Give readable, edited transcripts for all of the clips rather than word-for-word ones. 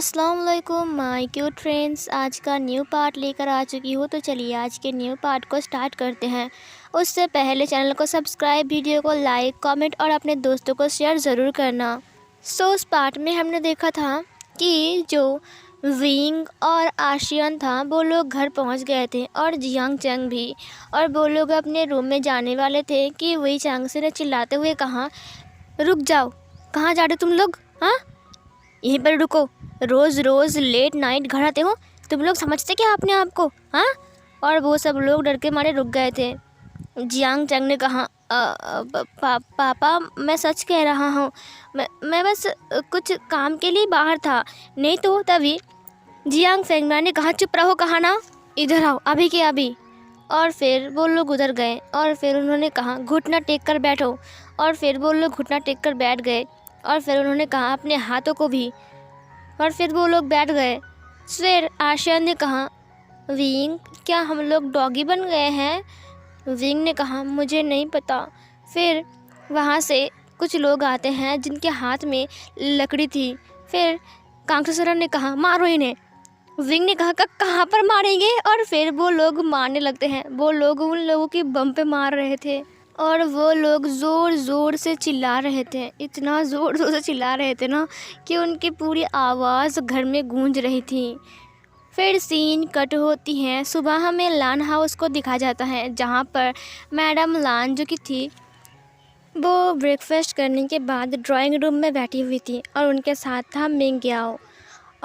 अस्सलाम वालेकुम my cute friends. आज का न्यू पार्ट लेकर आ चुकी हूँ, तो चलिए आज के न्यू पार्ट को स्टार्ट करते हैं। उससे पहले चैनल को सब्सक्राइब, वीडियो को लाइक, कमेंट और अपने दोस्तों को शेयर ज़रूर करना। उस पार्ट में हमने देखा था कि जो विंग और आशियन था वो लोग घर पहुंच गए थे और जियांग चैंग भी, और वो लोग अपने रूम में जाने वाले थे कि वही चांग से ने चिल्लाते हुए कहा, रुक जाओ, कहाँ जा रहे तुम लोग? हाँ, यहीं पर रुको, रोज़ रोज़ लेट नाइट घर आते हो, तुम लोग समझते क्या अपने आप को? हाँ। और वो सब लोग डर के मारे रुक गए थे। जियांग चंग ने कहा, पापा मैं सच कह रहा हूँ, मैं बस कुछ काम के लिए बाहर था, नहीं तो। तभी जियांग फेंगमा ने कहा, चुप रहो, कहा ना, इधर आओ अभी के अभी। और फिर वो लोग उधर गए और फिर उन्होंने कहा, घुटना टेक कर बैठो। और फिर वो लोग घुटना टेक कर बैठ गए और फिर उन्होंने कहा, अपने हाथों को भी। और फिर वो लोग बैठ गए। फिर आशिया ने कहा, विंग क्या हम लोग डॉगी बन गए हैं? विंग ने कहा, मुझे नहीं पता। फिर वहाँ से कुछ लोग आते हैं जिनके हाथ में लकड़ी थी। फिर कांगसरा ने कहा, मारो इन्हें। विंग ने कहा, कहाँ पर मारेंगे? और फिर वो लोग मारने लगते हैं। वो लोग उन लोगों की बम पे मार रहे थे और वो लोग ज़ोर ज़ोर से चिल्ला रहे थे, इतना ज़ोर ज़ोर से चिल्ला रहे थे ना कि उनकी पूरी आवाज़ घर में गूंज रही थी। फिर सीन कट होती है, सुबह हमें लान हाउस को दिखा जाता है जहाँ पर मैडम लान जो कि थी वो ब्रेकफास्ट करने के बाद ड्राइंग रूम में बैठी हुई थी और उनके साथ था मिंग ग्याओ,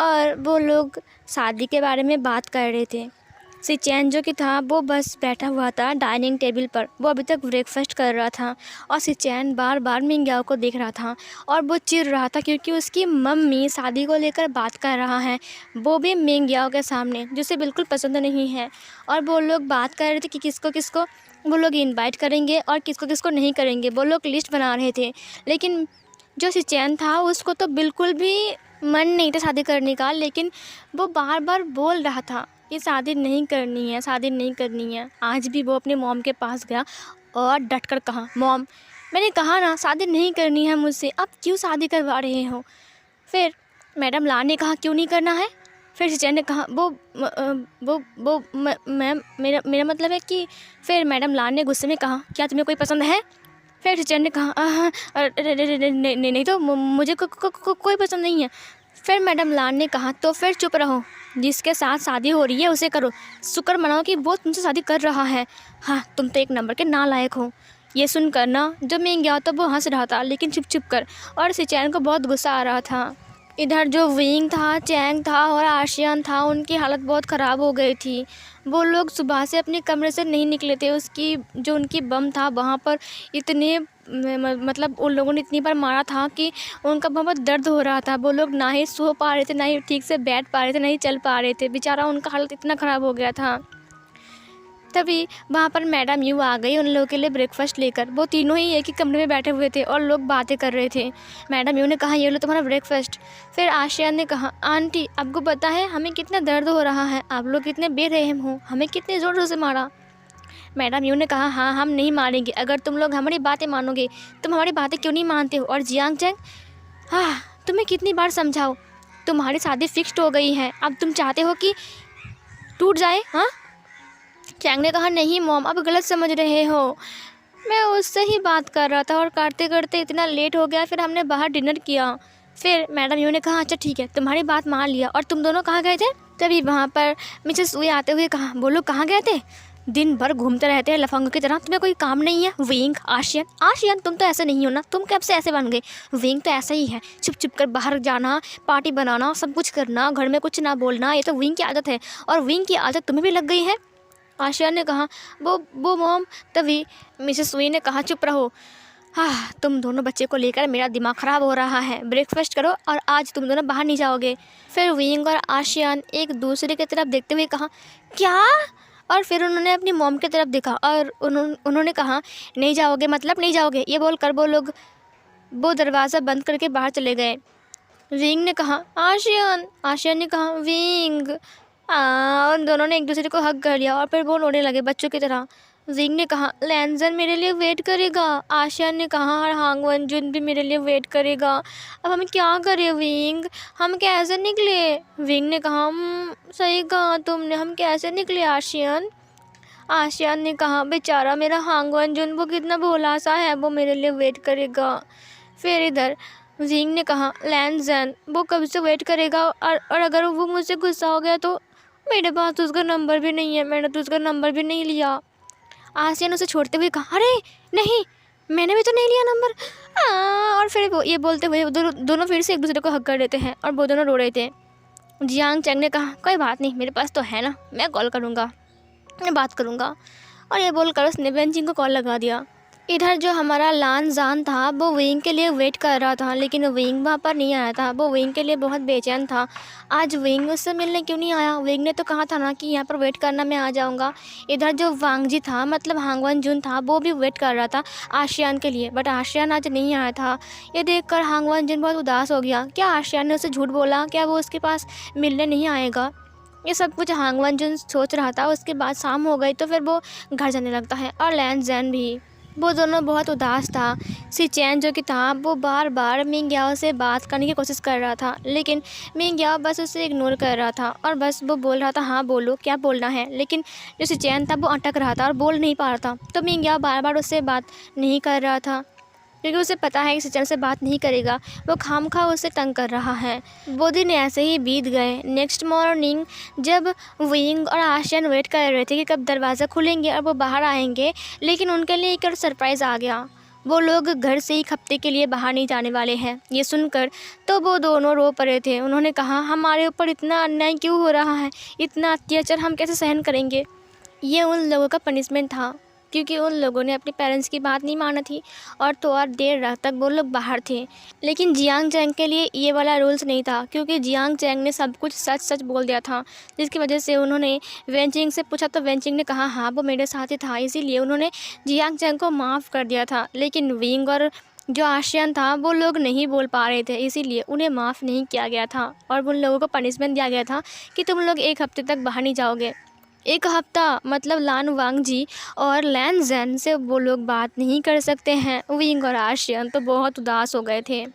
और वो लोग शादी के बारे में बात कर रहे थे। सिचैन जो कि था वो बस बैठा हुआ था डाइनिंग टेबल पर, वो अभी तक ब्रेकफास्ट कर रहा था और सिचैन बार बार मिंग्याओ को देख रहा था और वो चिढ़ रहा था क्योंकि उसकी मम्मी शादी को लेकर बात कर रहा है, वो भी मिंग्याओ के सामने, जिसे बिल्कुल पसंद नहीं है। और वो लोग बात कर रहे थे कि किसको किसको वो लोग इनवाइट करेंगे और किसको किसको नहीं करेंगे, वो लोग लिस्ट बना रहे थे। लेकिन जो सिचैन था उसको तो बिल्कुल भी मन नहीं था शादी करने का, लेकिन वो बार बार बोल रहा था कि शादी नहीं करनी है, शादी नहीं करनी है। आज भी वो अपने मॉम के पास गया और डट कर कहा, मॉम मैंने कहा ना शादी नहीं करनी है मुझसे, आप क्यों शादी करवा रहे हो? फिर मैडम ला ने कहा, क्यों नहीं करना है? फिर सिचैन ने कहा, वो मैम मेरा मतलब है कि। फिर मैडम ला ने गुस्से में कहा, क्या तुम्हें कोई पसंद है? फिर सिचैन ने कहा, नहीं तो मुझे कोई पसंद नहीं है। फिर मैडम लान ने कहा, तो फिर चुप रहो, जिसके साथ शादी हो रही है उसे करो, शुक्र मनाओ कि वो तुमसे शादी कर रहा है। हाँ, तुम तो एक नंबर के नालायक हो। ये सुनकर ना जब मैं गया तो वो हंस रहा था, लेकिन छुप छुप कर, और सिचैन को बहुत गुस्सा आ रहा था। इधर जो विंग था, चैंग था और आशियान था, उनकी हालत बहुत ख़राब हो गई थी। वो लोग सुबह से अपने कमरे से नहीं निकले थे। उसकी जो उनकी बम था वहाँ पर इतने मतलब उन लोगों ने इतनी बार मारा था कि उनका बहुत दर्द हो रहा था। वो लोग ना ही सो पा रहे थे, ना ही ठीक से बैठ पा रहे थे, ना ही चल पा रहे थे। बेचारा उनका हालत इतना ख़राब हो गया था। तभी वहाँ पर मैडम यू आ गई उन लोगों के लिए ब्रेकफास्ट लेकर। वो तीनों ही एक ही कमरे में बैठे हुए थे और लोग बातें कर रहे थे। मैडम यू ने कहा, ये लो तुम्हारा ब्रेकफास्ट। फिर आशिया ने कहा, आंटी आपको पता है हमें कितना दर्द हो रहा है, आप लोग कितने बेरहम हो, हमें कितने ज़ोर ज़ोर से मारा। मैडम यू ने कहा, हाँ हम नहीं मारेंगे अगर तुम लोग हमारी बातें मानोगे। तुम हमारी बातें क्यों नहीं मानते हो? और जियांग चैंग, हाँ तुम्हें कितनी बार समझाओ, तुम्हारी शादी फिक्स्ड हो गई है, अब तुम चाहते हो कि टूट जाए? हाँ। चैंग ने कहा, नहीं मॉम आप गलत समझ रहे हो, मैं उससे ही बात कर रहा था और करते करते इतना लेट हो गया, फिर हमने बाहर डिनर किया। फिर मैडम यू ने कहा, अच्छा ठीक है तुम्हारी बात मान लिया, और तुम दोनों कहाँ गए थे? तभी वहाँ पर मिसेस सुई आते हुए कहा, बोलो कहाँ गए थे? दिन भर घूमते रहते हैं लफंगों की तरह, तुम्हें कोई काम नहीं है? विंग, आशियन, आशियन तुम तो ऐसे नहीं हो ना, तुम कब से ऐसे बन गए? विंग तो ऐसा ही है, छुप छुप कर बाहर जाना, पार्टी बनाना, सब कुछ करना, घर में कुछ ना बोलना, ये तो विंग की आदत है, और विंग की आदत तुम्हें भी लग गई है। आशिया ने कहा, वो मॉम। तभी मिसेस सुई ने कहा, चुप रहो, हाँ तुम दोनों बच्चे को लेकर मेरा दिमाग ख़राब हो रहा है, ब्रेकफास्ट करो और आज तुम दोनों बाहर नहीं जाओगे। फिर विंग और आशियान एक दूसरे की तरफ देखते हुए कहा, क्या? और फिर उन्होंने अपनी मॉम की तरफ देखा और उन्होंने कहा, नहीं जाओगे मतलब नहीं जाओगे, ये बोलकर वो लोग वो दरवाज़ा बंद करके बाहर चले गए। विंग ने कहा, आशियान, आशियान ने कहा, विंग। उन दोनों ने एक दूसरे को हग कर लिया और फिर वो रोने लगे बच्चों की तरह। विंग ने कहा लैनजन मेरे लिए वेट करेगा। आशियान ने कहा और हांग वनजुन भी मेरे लिए वेट करेगा। अब हम क्या करें विंग, हम कैसे निकले?" विंग ने कहा सही कहा तुमने, हम कैसे निकले आशियान?" आशियान ने कहा बेचारा मेरा हांग वनजुन, वो कितना भोला सा है, वो मेरे लिए वेट करेगा। फिर इधर विंग ने कहा लैनजन वो कब से वेट करेगा, और अगर वो मुझसे गुस्सा हो गया तो मेरे पास तो उसका नंबर भी नहीं है, मैंने तो उसका नंबर भी नहीं लिया। आसियान उसे छोड़ते हुए कहा अरे नहीं, मैंने भी तो नहीं लिया नंबर। और फिर ये बोलते हुए दोनों फिर से एक दूसरे को हक कर देते हैं और वो दोनों रो रहे थे। जियांग चैंग ने कहा कोई बात नहीं, मेरे पास तो है ना, मैं कॉल करूँगा, मैं बात करूँगा। और ये बोलकर उसने वेंचिंग को कॉल लगा दिया। इधर जो हमारा लान जान था वो विंग के लिए वेट कर रहा था, लेकिन विंग वहाँ पर नहीं आया था। वो विंग के लिए बहुत बेचैन था। आज विंग उससे मिलने क्यों नहीं आया? विंग ने तो कहा था ना कि यहाँ पर वेट करना, मैं आ जाऊँगा। इधर जो वांग जी था, मतलब हांग वनजुन था, वो भी वेट कर रहा था आशियान के लिए, बट आशियान आज नहीं आया था। ये देखकर हांग वनजुन बहुत उदास हो गया। क्या आशियान ने उसे झूठ बोला? क्या वो उसके पास मिलने नहीं आएगा? ये सब कुछ हांग वनजुन सोच रहा था। उसके बाद शाम हो गई तो फिर वो घर जाने लगता है, और लैन जैन भी। वो दोनों बहुत उदास था। सी चैन जो कि था वो बार बार मिंग याओ से बात करने की कोशिश कर रहा था, लेकिन मिंग याओ बस उसे इग्नोर कर रहा था और बस वो बोल रहा था हाँ बोलो, क्या बोलना है। लेकिन जो सी चैन था वो अटक रहा था और बोल नहीं पा रहा था। तो मिंग याओ बार बार उससे बात नहीं कर रहा था, क्योंकि उसे पता है कि सिचन से बात नहीं करेगा, वो खामखा उसे तंग कर रहा है। वो दिन ऐसे ही बीत गए। नेक्स्ट मॉर्निंग जब विंग और आशियान वेट कर रहे थे कि कब दरवाज़ा खुलेंगे और वो बाहर आएंगे, लेकिन उनके लिए एक सरप्राइज़ आ गया। वो लोग घर से एक हफ्ते के लिए बाहर नहीं जाने वाले हैं। ये सुनकर तो वो दोनों रो पड़े थे। उन्होंने कहा हमारे ऊपर इतना अन्याय क्यों हो रहा है, इतना अत्याचार हम कैसे सहन करेंगे। ये उन लोगों का पनिशमेंट था, क्योंकि उन लोगों ने अपने पेरेंट्स की बात नहीं माना थी और तो और देर रात तक वो लोग बाहर थे। लेकिन जियांग चैंग के लिए ये वाला रूल्स नहीं था, क्योंकि जियांग चैंग ने सब कुछ सच सच बोल दिया था, जिसकी वजह से उन्होंने वेंचिंग से पूछा तो वेंचिंग ने कहा हाँ वो मेरे साथ ही था, इसीलिए उन्होंने जियांग चैंग को माफ़ कर दिया था। लेकिन विंग और जो आशियान था वो लोग नहीं बोल पा रहे थे, इसीलिए उन्हें माफ़ नहीं किया गया था और उन लोगों को पनिशमेंट दिया गया था कि तुम लोग एक हफ्ते तक बाहर नहीं जाओगे। एक हफ्ता मतलब लान वांग जी और लैन जैन से वो लोग बात नहीं कर सकते हैं। विंग और आशियन तो बहुत उदास हो गए थे।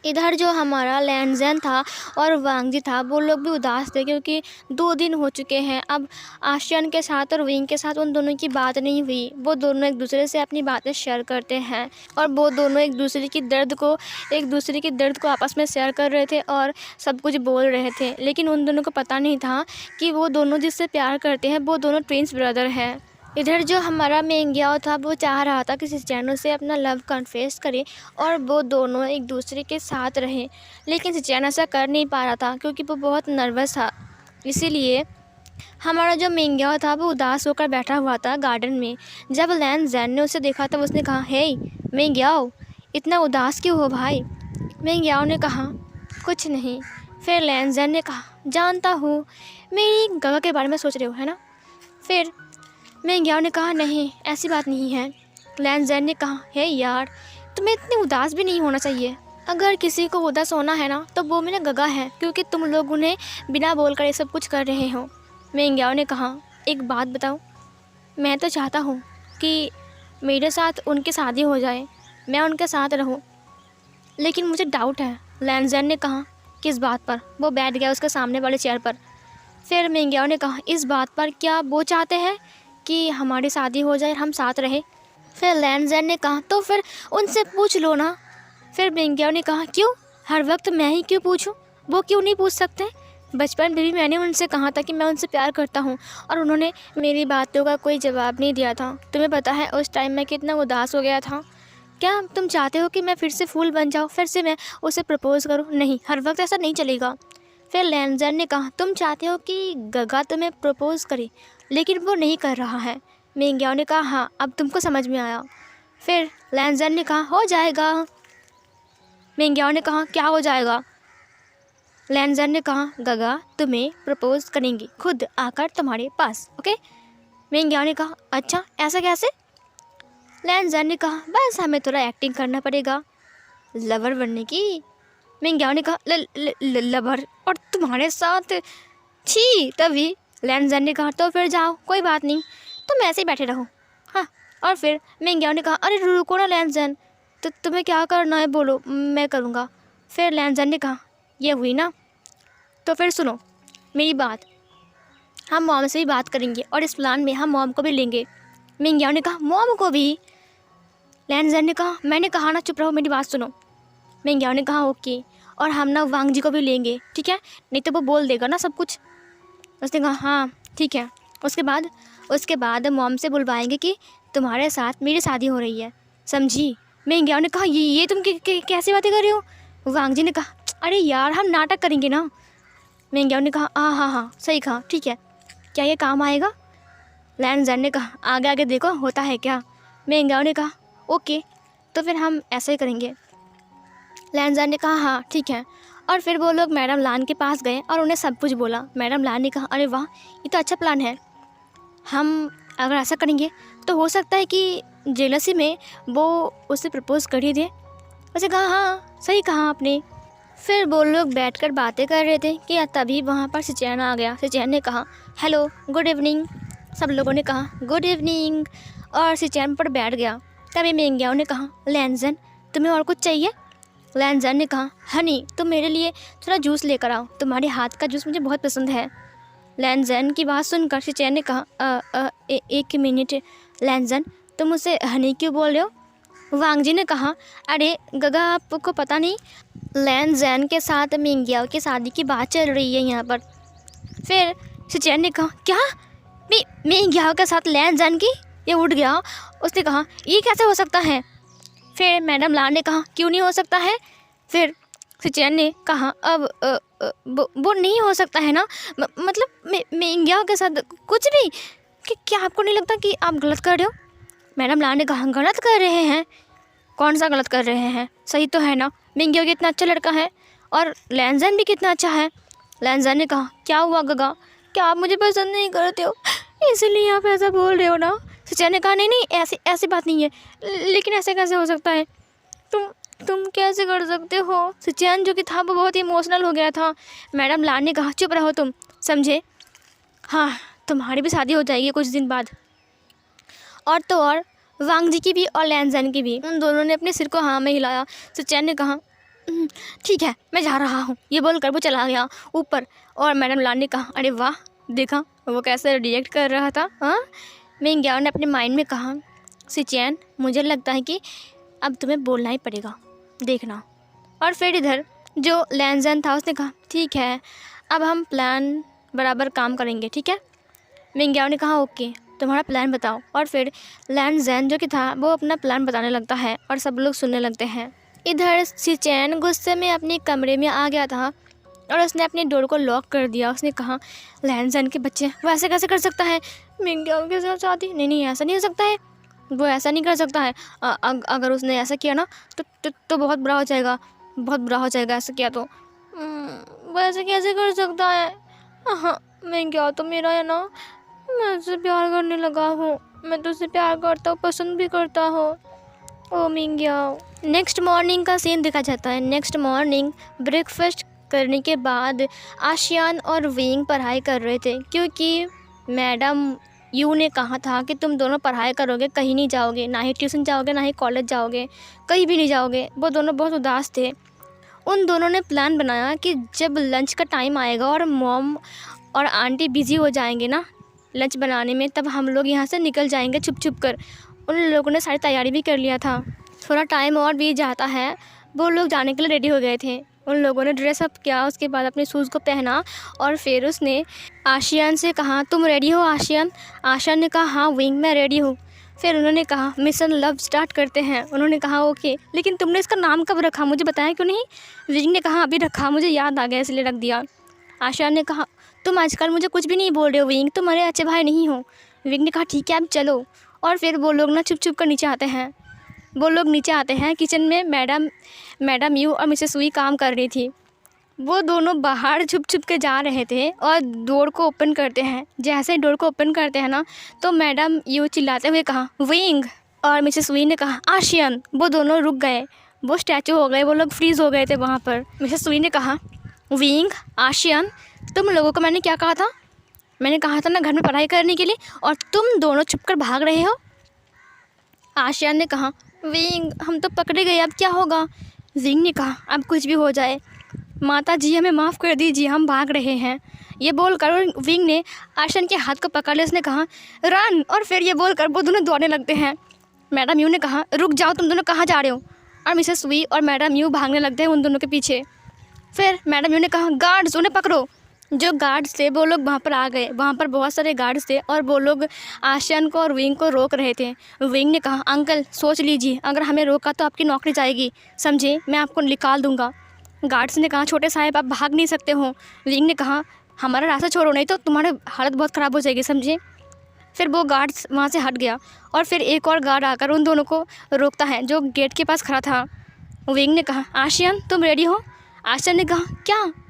इधर जो हमारा लैन जैन था और वांग जी था वो लोग भी उदास थे, क्योंकि 2 दिन हो चुके हैं। अब आशियन के साथ और विंग के साथ उन दोनों की बात नहीं हुई। वो दोनों एक दूसरे से अपनी बातें शेयर करते हैं और वो दोनों एक दूसरे के दर्द को आपस में शेयर कर रहे थे और सब कुछ बोल रहे थे। लेकिन उन दोनों को पता नहीं था कि वो दोनों जिससे प्यार करते हैं वो दोनों ट्विंस ब्रदर हैं। इधर जो हमारा मेंग्याओ था वो चाह रहा था कि सिचैनो से अपना लव कन्फेस करे और वो दोनों एक दूसरे के साथ रहें, लेकिन सिचैनो ऐसा कर नहीं पा रहा था क्योंकि वो बहुत नर्वस था। इसीलिए हमारा जो मेंग्याओ था वो उदास होकर बैठा हुआ था गार्डन में। जब लैन जैन ने उसे देखा तो उसने कहा हे मेंग्याओ, इतना उदास क्यों हो भाई? मेंग्याओ ने कहा कुछ नहीं। फिर लैन जैन ने कहा जानता हूँ मेरी गगा के बारे में सोच रहे हो है ना? फिर मेंग्याओ ने कहा नहीं ऐसी बात नहीं है। लैन जैन ने कहा हे यार, तुम्हें इतने उदास भी नहीं होना चाहिए। अगर किसी को उदास होना है ना तो वो मेरा गगा है, क्योंकि तुम लोग उन्हें बिना बोलकर ये सब कुछ कर रहे हो। मेंग्याओ ने कहा एक बात बताओ, मैं तो चाहता हूँ कि मेरे साथ उनकी शादी हो जाए, मैं उनके साथ रहूँ, लेकिन मुझे डाउट है। लैन जैन ने कहा किस बात पर? वो बैठ गया उसके सामने वाले चेयर पर। फिर मेंग्याओ ने कहा इस बात पर, क्या वो चाहते हैं कि हमारी शादी हो जाए, हम साथ रहें? फिर लैन जैन ने कहा तो फिर उनसे पूछ लो ना। फिर मेंग्याओ ने कहा क्यों, हर वक्त मैं ही क्यों पूछूं? वो क्यों नहीं पूछ सकते? बचपन में भी मैंने उनसे कहा था कि मैं उनसे प्यार करता हूँ और उन्होंने मेरी बातों का कोई जवाब नहीं दिया था। तुम्हें पता है उस टाइम मैं कितना उदास हो गया था। क्या तुम चाहते हो कि मैं फिर से फूल बन जाऊँ, फिर से मैं उसे प्रपोज़ करूँ? नहीं, हर वक्त ऐसा नहीं चलेगा। फिर लैन जैन ने कहा तुम चाहते हो कि गगा तुम्हें प्रपोज़ करे, लेकिन वो नहीं कर रहा है। मेंग्याओ ने कहा हाँ, अब तुमको समझ में आया। फिर लैन जैन ने कहा हो जाएगा। मेंग्याओ ने कहा क्या हो जाएगा? लैन जैन ने कहा गगा तुम्हें प्रपोज़ करेंगी खुद आकर तुम्हारे पास, ओके? मेंग्याओ ने कहा अच्छा, ऐसा कैसे? लैन जैन ने कहा बस हमें थोड़ा एक्टिंग करना पड़ेगा लवर बनने की। मेंग्याओ ने कहा लवर और तुम्हारे साथ? छी। तभी लैन जैन ने कहा तो फिर जाओ, कोई बात नहीं, तुम ऐसे ही बैठे रहो। हाँ। और फिर मिंग ने कहा, अरे रुको ना लैंजन, तो तुम्हें क्या करना है बोलो, मैं करूँगा। फिर लैंजन ने कहा, ये हुई ना, तो फिर सुनो मेरी बात, हम मॉम से भी बात करेंगे और इस प्लान में हम मॉम को भी लेंगे। मिंग ने कहा, मॉम को भी? लैंजन ने कहा, मैंने कहा ना, चुप रहो, मेरी बात सुनो। मिंग ने कहा, ओके, और हम ना वांग जी को भी लेंगे, ठीक है, नहीं तो वो बोल देगा ना सब कुछ। उसने कहा, हाँ ठीक है। उसके बाद मॉम से बुलवाएंगे कि तुम्हारे साथ मेरी शादी हो रही है, समझी? मिंग ने कहा, ये तुम कैसी बातें कर रही हो? वांग जी ने कहा, अरे यार हम नाटक करेंगे ना। मिंग ने कहा, हाँ सही कहा, ठीक है, क्या ये काम आएगा? लैंजन ने कहा, आगे आगे देखो होता है क्या। मिंग ने कहा, ओके, तो फिर हम ऐसा ही करेंगे। लैंजन ने कहा, हाँ ठीक है। और फिर वो लोग मैडम लान के पास गए और उन्हें सब कुछ बोला। मैडम लान ने कहा, अरे वाह, ये तो अच्छा प्लान है, हम अगर ऐसा करेंगे तो हो सकता है कि जेलसी में वो उसे प्रपोज कर ही दे। उसे कहा, हाँ सही कहा आपने। फिर वो लोग बैठकर बातें कर रहे थे कि तभी वहाँ पर सिचैन आ गया। सिचैन ने कहा, हेलो, गुड इवनिंग। सब लोगों ने कहा, गुड इवनिंग, और सिचैन पर बैठ गया। तभी मिंग ने कहा, लैंजन तुम्हें और कुछ चाहिए? लैंजन ने कहा, हनी तुम मेरे लिए थोड़ा जूस लेकर आओ, तुम्हारे हाथ का जूस मुझे बहुत पसंद है। लैंजन की बात सुनकर सिचैन ने कहा, एक मिनट लैंजन, तुम उसे हनी क्यों बोल रहे हो? वांग जी ने कहा, अरे गगा आपको पता नहीं, लैंजन के साथ मिंगियाओ की शादी की बात चल रही है यहाँ पर। फिर सिचैन ने कहा, क्या मिंगियाओ के साथ लैंजन की? ये उठ गया। उसने कहा, ये कैसे हो सकता है? फिर मैडम लान ने कहा, क्यों नहीं हो सकता है? फिर सिचैन ने कहा, अब वो नहीं हो सकता है ना, मतलब मिंगियाओ के साथ कुछ भी? क्या आपको नहीं लगता कि आप गलत कर रहे हो? मैडम लान ने कहा, गलत कर रहे हैं? कौन सा गलत कर रहे हैं, सही तो है ना, मिंगियाओ कितना अच्छा लड़का है और लैंजन भी कितना अच्छा है। लैंजन ने कहा, क्या हुआ गगा, क्या आप मुझे पसंद नहीं करते हो इसलिए आप ऐसा बोल रहे हो ना? सिचैन ने कहा, नहीं ऐसी बात नहीं है, लेकिन ऐसे कैसे हो सकता है, तुम कैसे कर सकते हो? सिचैन जो कि था वो बहुत ही इमोशनल हो गया था। मैडम लान ने कहा, चुप रहो तुम, समझे? हाँ, तुम्हारी भी शादी हो जाएगी कुछ दिन बाद। और तो और वांग जी की भी और लैंजन की भी। उन दोनों ने अपने सिर को हाँ में हिलाया। सिचैन ने कहा, ठीक है मैं जा रहा हूँ, ये बोलकर वो चला गया ऊपर। और मैडम लान ने कहा, अरे वाह, देखा वो कैसे रिएक्ट कर रहा था। हाँ, मिंग ने अपने माइंड में कहा, सिचैन मुझे लगता है कि अब तुम्हें बोलना ही पड़ेगा, देखना। और फिर इधर जो लैंजन था उसने कहा, ठीक है अब हम प्लान बराबर काम करेंगे, ठीक है। मिंग ने कहा, ओके तुम्हारा प्लान बताओ। और फिर लैंजन जो कि था वो अपना प्लान बताने लगता है और सब लोग सुनने लगते हैं। इधर सिचैन गुस्से में अपने कमरे में आ गया था और उसने अपने डोर को लॉक कर दिया। उसने कहा, लैंजन के बच्चे, वो ऐसे कैसे कर सकता है मिंग के साथ शादी? नहीं ऐसा नहीं हो सकता है, वो ऐसा नहीं कर सकता है। अगर उसने ऐसा किया ना तो बहुत बुरा हो जाएगा, बहुत बुरा हो जाएगा ऐसा किया तो। वो ऐसे कैसे कर सकता है? हाँ मिंग तो मेरा है ना, मैं उससे प्यार करने लगा हूँ, मैं तो उससे प्यार करता हूँ, पसंद भी करता हूँ। ओ मिंग नेक्स्ट मॉर्निंग का सीन दिखा जाता है। नेक्स्ट मॉर्निंग ब्रेकफास्ट करने के बाद आशियान और विंग पढ़ाई कर रहे थे, क्योंकि मैडम यू ने कहा था कि तुम दोनों पढ़ाई करोगे, कहीं नहीं जाओगे, ना ही ट्यूशन जाओगे ना ही कॉलेज जाओगे, कहीं भी नहीं जाओगे। वो दोनों बहुत उदास थे। उन दोनों ने प्लान बनाया कि जब लंच का टाइम आएगा और मॉम और आंटी बिज़ी हो जाएंगे ना लंच बनाने में, तब हम लोग यहाँ से निकल जाएंगे छुप छुप कर। उन लोगों ने सारी तैयारी भी कर लिया था। थोड़ा टाइम और बीत जाता है, वो लोग जाने के लिए रेडी हो गए थे। उन लोगों ने ड्रेसअप किया, उसके बाद अपने शूज़ को पहना और फिर उसने आशियान से कहा, तुम रेडी हो आशियान? आशियान ने कहा, हाँ विंग मैं रेडी हूँ। फिर उन्होंने कहा, मिशन लव स्टार्ट करते हैं। उन्होंने कहा, ओके, लेकिन तुमने इसका नाम कब रखा, मुझे बताया क्यों नहीं? विंग ने कहा, अभी रखा, मुझे याद आ गया इसलिए रख दिया। आशियान ने कहा, तुम आजकल मुझे कुछ भी नहीं बोल रहे हो विंग, तुम्हारे अच्छे भाई नहीं हो। विंग ने कहा, ठीक है अब चलो। और फिर वो लोग ना छुप छुप कर नीचे आते हैं। वो लोग नीचे आते हैं, किचन में मैडम यू और मिसेस सुई काम कर रही थी। वो दोनों बाहर छुप छुप के जा रहे थे और डोर को ओपन करते हैं। जैसे डोर को ओपन करते हैं ना, तो मैडम यू चिल्लाते हुए कहा, विंग, और मिसेस सुई ने कहा, आशियन। वो दोनों रुक गए, वो स्टैचू हो गए, वो लोग फ्रीज़ हो गए थे वहाँ पर। मिसेस सुई ने कहा, विंग, आशियन, तुम लोगों को मैंने क्या कहा था? मैंने कहा था ना घर में पढ़ाई करने के लिए, और तुम दोनों छुप कर भाग रहे हो। आशियान ने कहा, विंग हम तो पकड़े गए, अब क्या होगा? विंग ने कहा, अब कुछ भी हो जाए, माता जी हमें माफ़ कर दीजिए, हम भाग रहे हैं। ये बोलकर विंग ने आशियान के हाथ को पकड़ लिया। उसने कहा, रन। और फिर ये बोलकर वो दोनों दौड़ने लगते हैं। मैडम यू ने कहा, रुक जाओ, तुम दोनों कहाँ जा रहे हो? और मिसेस वी और मैडम यू भागने लगते हैं उन दोनों के पीछे। फिर मैडम यू ने कहा, गार्ड्स, उन्हें पकड़ो। जो गार्ड्स थे वो लोग वहाँ पर आ गए। वहाँ पर बहुत सारे गार्ड्स थे और वो लोग आशियान को और विंग को रोक रहे थे। विंग ने कहा, अंकल सोच लीजिए, अगर हमें रोका तो आपकी नौकरी जाएगी, समझे, मैं आपको निकाल दूंगा। गार्ड्स ने कहा, छोटे साहब आप भाग नहीं सकते हो। विंग ने कहा, हमारा रास्ता छोड़ो, नहीं तो तुम्हारे हालत बहुत ख़राब हो जाएगी, समझे। फिर वो गार्ड्स वहाँ से हट गया और फिर एक और गार्ड आकर उन दोनों को रोकता है जो गेट के पास खड़ा था। विंग ने कहा, आशियान तुम रेडी हो? आशियान ने कहा,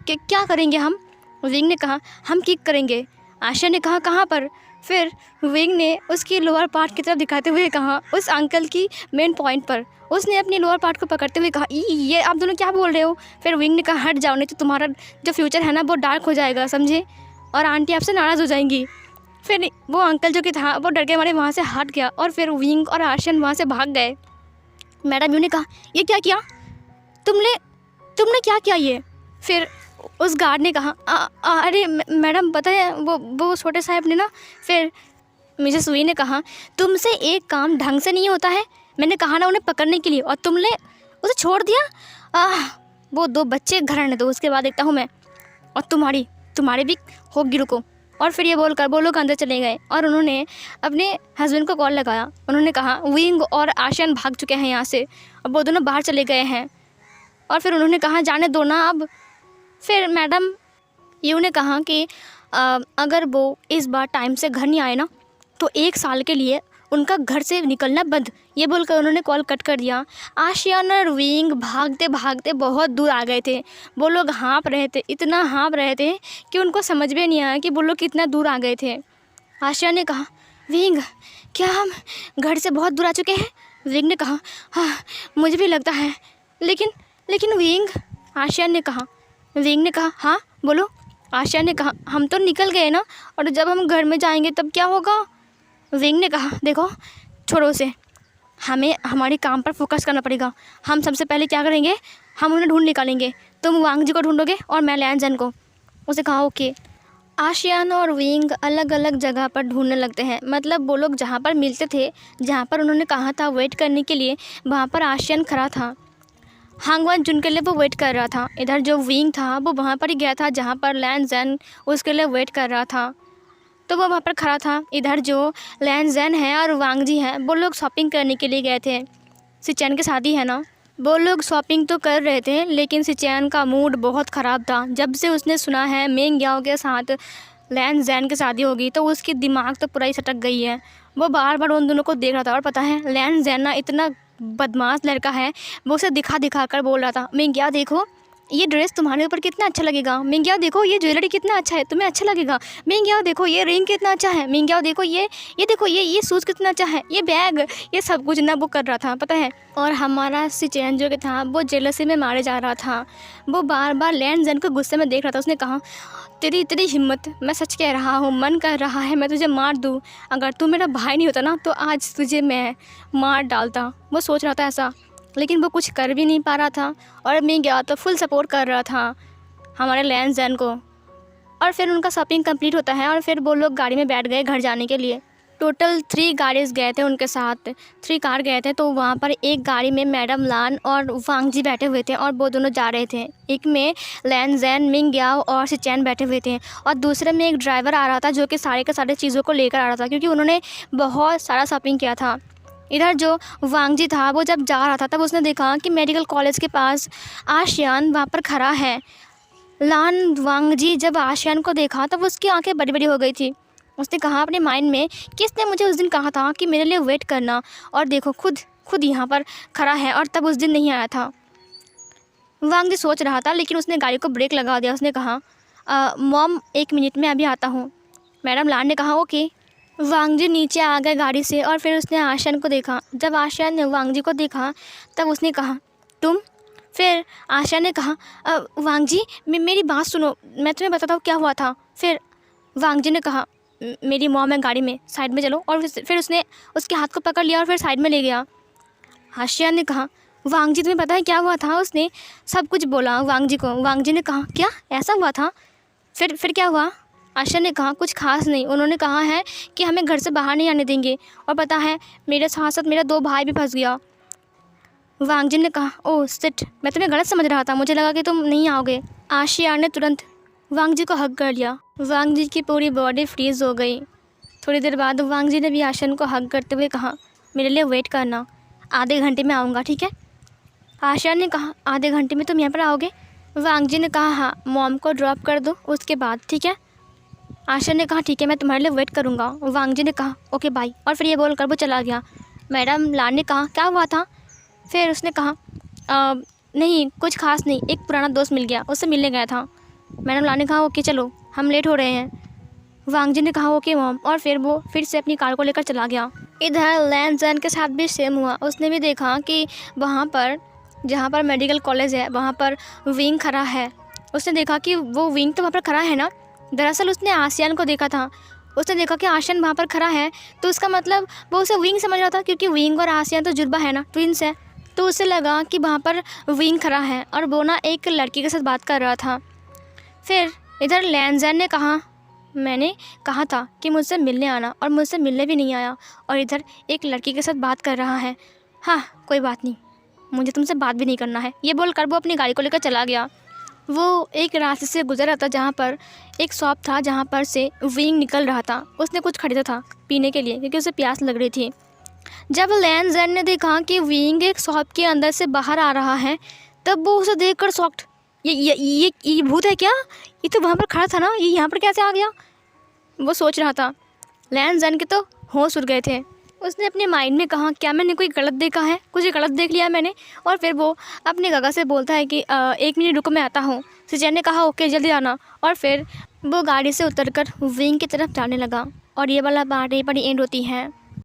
क्या करेंगे हम? विंग ने कहा, हम किक करेंगे। आशियान ने कहा, कहाँ पर? फिर विंग ने उसकी लोअर पार्ट की तरफ दिखाते हुए कहा, उस अंकल की मेन पॉइंट पर। उसने अपनी लोअर पार्ट को पकड़ते हुए कहा, ये आप दोनों क्या बोल रहे हो? फिर विंग ने कहा, हट जाओ, नहीं तो तुम्हारा जो फ्यूचर है ना वो डार्क हो जाएगा, समझे, और आंटी आपसे नाराज़ हो जाएंगी। फिर वो अंकल जो कि था वो डर के मारे वहाँ से हट गया और फिर विंग और आशियान वहाँ से भाग गए। मैडम यू ने कहा, ये क्या किया तुमने क्या किया ये? फिर उस गार्ड ने कहा, अरे मैडम पता है वो छोटे साहब ने ना। फिर मिसेस वी ने कहा, तुमसे एक काम ढंग से नहीं होता है, मैंने कहा ना उन्हें पकड़ने के लिए, और तुमने उसे छोड़ दिया। वो 2 बच्चे घर आने दो, उसके बाद देखता हूँ मैं, और तुम्हारी भी होगी, रुको। और फिर ये बोलकर वो लोग अंदर चले गए और उन्होंने अपने हस्बैंड को कॉल लगाया। उन्होंने कहा, विंग और आशियान भाग चुके हैं यहाँ से, अब वो दोनों बाहर चले गए हैं। और फिर उन्होंने कहा, जाने दो ना अब। फिर मैडम यू ने कहा कि अगर वो इस बार टाइम से घर नहीं आए ना तो 1 साल के लिए उनका घर से निकलना बंद। ये बोलकर उन्होंने कॉल कट कर दिया। आशियान और विंग भागते भागते बहुत दूर आ गए थे। वो लोग हाँप रहे थे, इतना हाँप रहे थे कि उनको समझ में नहीं आया कि वो लोग कितना दूर आ गए थे। आशियान ने कहा, विंग क्या हम घर से बहुत दूर आ चुके हैं? विंग ने कहा, हाँ मुझे भी लगता है, लेकिन विंग। आशियान ने कहा, विंग ने कहा, हाँ बोलो। आशियान ने कहा, हम तो निकल गए ना, और जब हम घर में जाएंगे तब क्या होगा? विंग ने कहा, देखो छोड़ो उसे, हमें हमारे काम पर फोकस करना पड़ेगा। हम सबसे पहले क्या करेंगे, हम उन्हें ढूंढ निकालेंगे। तुम वांग जी को ढूंढोगे और मैं लैन जन को। उसे कहा, ओके। आशियान और विंग अलग अलग जगह पर ढूंढने लगते हैं। मतलब वो लोग जहाँ पर मिलते थे, जहाँ पर उन्होंने कहा था वेट करने के लिए, वहाँ पर आशियान खड़ा था। हांगवान जुन के लिए वो वेट कर रहा था। इधर जो विंग था वो वहाँ पर ही गया था जहाँ पर लैन जैन उसके लिए वेट कर रहा था, तो वो वहाँ पर खड़ा था। इधर जो लैन जैन है और वांग जी हैं वो लोग शॉपिंग करने के लिए गए थे। सिचैन की शादी है ना, वो लोग शॉपिंग तो कर रहे थे, लेकिन सिचैन का मूड बहुत ख़राब था। जब से उसने सुना है मेंग याओ के साथ लैन जैन की शादी होगी तो उसकी दिमाग तो पूरा ही सटक गई है। वो बार बार उन दोनों को देख रहा था। और पता है लैन जैन ना इतना बदमाश लड़का है, वो उसे दिखा दिखा कर बोल रहा था, मेंग याओ देखो ये ड्रेस तुम्हारे ऊपर कितना अच्छा लगेगा, मेंग याओ देखो ये ज्वेलरी कितना अच्छा है, तुम्हें अच्छा लगेगा, मेंग याओ देखो ये रिंग कितना अच्छा है, मेंग याओ देखो ये देखो ये शूज़ कितना अच्छा है, ये बैग, ये सब कुछ ना वो कर रहा था, पता है। और हमारा सिचैन जो कि था वो जेलसी में मारे जा रहा था। वो बार बार लैन जैन को गुस्से में देख रहा था। उसने कहा, तेरी इतनी हिम्मत, मैं सच कह रहा हूँ, मन कर रहा है मैं तुझे मार दूँ। अगर तू मेरा भाई नहीं होता ना तो आज तुझे मैं मार डालता। वो सोच रहा था ऐसा, लेकिन वो कुछ कर भी नहीं पा रहा था। और मैं गया तो फुल सपोर्ट कर रहा था हमारे लैन जैन को। और फिर उनका शॉपिंग कंप्लीट होता है और फिर वो लोग गाड़ी में बैठ गए घर जाने के लिए। टोटल 3 गाड़ीज़ गए थे उनके साथ, 3 कार गए थे। तो वहाँ पर एक गाड़ी में मैडम लान और वांग जी बैठे हुए थे और वो दोनों जा रहे थे। एक में लैन जैन, मिंग याओ और सिचैन बैठे हुए थे और दूसरे में एक ड्राइवर आ रहा था जो कि सारे के सारे चीज़ों को लेकर आ रहा था, क्योंकि उन्होंने बहुत सारा शॉपिंग किया था। इधर जो वांग जी था वो जब जा रहा था तब उसने देखा कि मेडिकल कॉलेज के पास आशियान वहाँ पर खड़ा है। लान वांग जी जब आशियान को देखा तब उसकी आंखें बड़ी बड़ी हो गई थी। उसने कहा अपने माइंड में, किसने मुझे उस दिन कहा था कि मेरे लिए वेट करना, और देखो खुद यहाँ पर खड़ा है और तब उस दिन नहीं आया था। वांग जी सोच रहा था, लेकिन उसने गाड़ी को ब्रेक लगा दिया। उसने कहा, मॉम 1 मिनट में अभी आता हूँ। मैडम लान ने कहा, ओके। वांग जी नीचे आ गए गाड़ी से और फिर उसने आशियान को देखा। जब आशियान ने वांग जी को देखा तब उसने कहा, तुम? फिर आशियान ने कहा, वांग जी मेरी बात सुनो, मैं तुम्हें बताता हूँ क्या हुआ था। फिर वांग जी ने कहा, मेरी मॉम है गाड़ी में, साइड में चलो। और फिर उसने उसके हाथ को पकड़ लिया और फिर साइड में ले गया। आशियान ने कहा, वांग जी तुम्हें पता है क्या हुआ था? उसने सब कुछ बोला वांग जी को। वांग जी ने कहा, क्या ऐसा हुआ था? फिर क्या हुआ? आशियान ने कहा, कुछ खास नहीं। उन्होंने कहा है कि हमें घर से बाहर नहीं आने देंगे, और पता है मेरे साथ साथ मेरा 2 भाई भी फंस गया। वांग जी ने कहा, ओह सिट, मैं तुम्हें गलत समझ रहा था, मुझे लगा कि तुम नहीं आओगे। आशियान ने तुरंत वांग जी को हग कर लिया। वांग जी की पूरी बॉडी फ्रीज़ हो गई। थोड़ी देर बाद वांग जी ने भी आशियान को हग करते हुए कहा, मेरे लिए वेट करना, आधे घंटे में आऊँगा, ठीक है? आशियान ने कहा, आधे घंटे में तुम यहाँ पर आओगे? वांग जी ने कहा, हाँ, मॉम को ड्रॉप कर दो उसके बाद, ठीक है? आशियान ने कहा, ठीक है, मैं तुम्हारे लिए वेट करूँगा। वांग जी ने कहा, ओके बाय। और फिर ये बोल कर वो चला गया। मैडम लान ने कहा, क्या हुआ था? फिर उसने कहा, नहीं कुछ खास नहीं, एक पुराना दोस्त मिल गया, उससे मिलने गया था। मैडम लान ने कहा, ओके चलो, हम लेट हो रहे हैं। वांग जी ने कहा, ओके मॉम। और फिर वो फिर से अपनी कार को लेकर चला गया। इधर लैन जैन के साथ भी सेम हुआ। उसने भी देखा कि वहाँ पर जहाँ पर मेडिकल कॉलेज है वहाँ पर विंग खड़ा है। उसने देखा कि वो विंग तो वहाँ पर खड़ा है ना। दरअसल उसने आसियान को देखा था। उसने देखा कि आसियान वहाँ पर खड़ा है, तो उसका मतलब वो उसे विंग समझ रहा था, क्योंकि विंग और आसियान तो जुड़वा है ना, ट्विंस है। तो उसे लगा कि वहाँ पर विंग खड़ा है और वो ना एक लड़की के साथ बात कर रहा था। फिर इधर लैन जैन ने कहा, मैंने कहा था कि मुझसे मिलने आना, और मुझसे मिलने भी नहीं आया, और इधर एक लड़की के साथ बात कर रहा है। हाँ कोई बात नहीं, मुझे तुमसे बात भी नहीं करना है। ये बोलकर वो अपनी गाड़ी को लेकर चला गया। वो एक रास्ते से गुजर रहा था जहाँ पर एक शॉप था जहाँ पर से विंग निकल रहा था। उसने कुछ खरीदा था पीने के लिए, क्योंकि उसे प्यास लग रही थी। जब लैन जैन ने देखा कि विंग एक शॉप के अंदर से बाहर आ रहा है, तब वो उसे देखकर शॉक्ड, ये भूत है क्या? ये तो वहाँ पर खड़ा था ना, ये यहाँ पर कैसे आ गया? वो सोच रहा था। लैन जैन के तो होश उड़ गए थे। उसने अपने माइंड में कहा, क्या मैंने कोई गलत देखा है, कुछ गलत देख लिया मैंने? और फिर वो अपने गगा से बोलता है कि 1 मिनट रुको, मैं आता हूँ। सिचैन ने कहा, ओके जल्दी आना। और फिर वो गाड़ी से उतरकर विंग की तरफ जाने लगा। और ये वाला पार्ट यहीं पर एंड होती है।